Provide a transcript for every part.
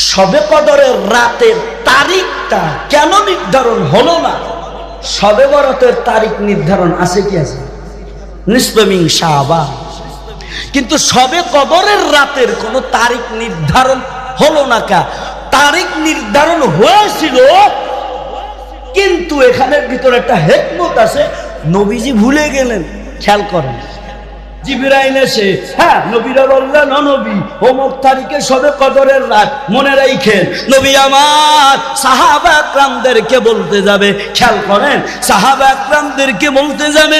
শবে কদরের রাতের তারিখটা কেন নির্ধারণ হলো না? শবে বরাতের তারিখ নির্ধারণ আছে কি আছে? নিসফে মিন শাবান। কিন্তু শবে কদরের রাতের কোনো তারিখ নির্ধারণ হলো না। তারিখ নির্ধারণ হয়েছিল, কিন্তু এখানের ভিতরে একটা হিকমত আছে। নবীজি ভুলে গেলেন। খেয়াল করেন, জিবরাইল এসে নবীরা বললেন, ও নবী, অমুক তারিখে শবে কদরের রাত, মনে রাখেন। নবী আমার সাহাবা একরামদেরকে বলতে যাবে। খেয়াল করেন, সাহাবা একরামদেরকে বলতে যাবে।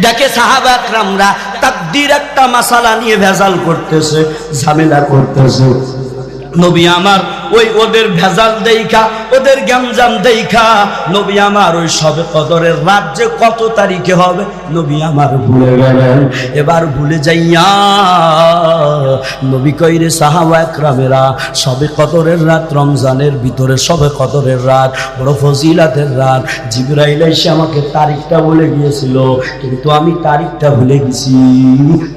দেখে সাহাবা একরামরা তাকদীর একটা মাসালা নিয়ে ভেজাল করতেছে, ঝামেলা করতেছে। নবী আমার ওই ওদের ভেজাল দেইখা, ওদের গ্যামজাম দেইখা নবী আমার ওই শবে কদরের রাত যে কত তারিখে হবে নবী আমার ভুলে গেলেন। এবার ভুলে যাইয়া নবী কইরে, সাহাবা একরামেরা, শবে কদরের রাত রমজানের ভিতরে শবে কদরের রাত বড় ফজিলাতের রাত। জিবরাইল এসে আমাকে তারিখটা বলে গিয়েছিল, কিন্তু আমি তারিখটা ভুলে গেছি।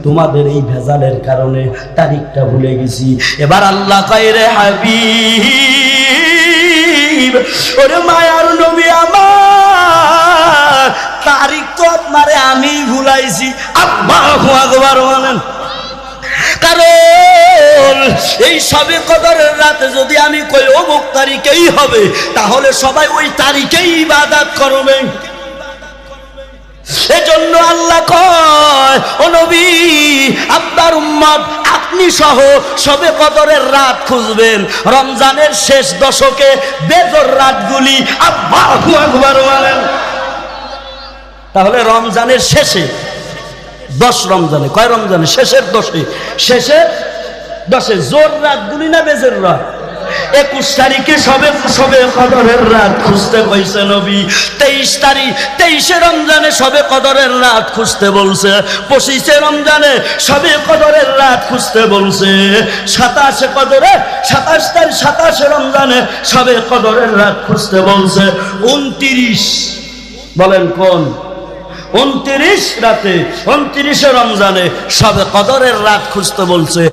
তোমাদের এই ভেজালের কারণে তারিখটা ভুলে গেছি। এবার আল্লাহ রে হাবিব, ওরে মায়ার নবী আমার, তারিখ তো আপনারে আমি ভুলাইছি। আল্লাহু আকবার বলেন। কারণ এই শবে কদরের রাতে যদি আমি কই অমুক তারিখেই হবে, তাহলে সবাই ওই তারিখেই ইবাদত করবে। এজন্য আল্লাহ কয়, ও নবী, আপনার উম্মত আপনি সহ শবে কদরের রাত খুঁজবেন রমজানের শেষ দশকে, বেজর রাতগুলি। আল্লাহু আকবার বলেন। তাহলে রমজানের শেষে 10 রমজানে, কয় রমজানে? শেষের 10-এ, শেষের 10-এ জোর রাতগুলি না বেজর রাত? 21 তারিখে শবে কদরের রাত খুঁজতে কইছে নবী। 23 রমজানে শবে কদরের রাত খুঁজতে বলছে। 25 রমজানে শবে কদরের রাত খুঁজতে বলছে। 27 রমজানে শবে কদরের রাত খুঁজতে বলছে। 29 বলেন কোন? 29 রাতে 29 রমজানে শবে কদরের রাত খুঁজতে বলছে।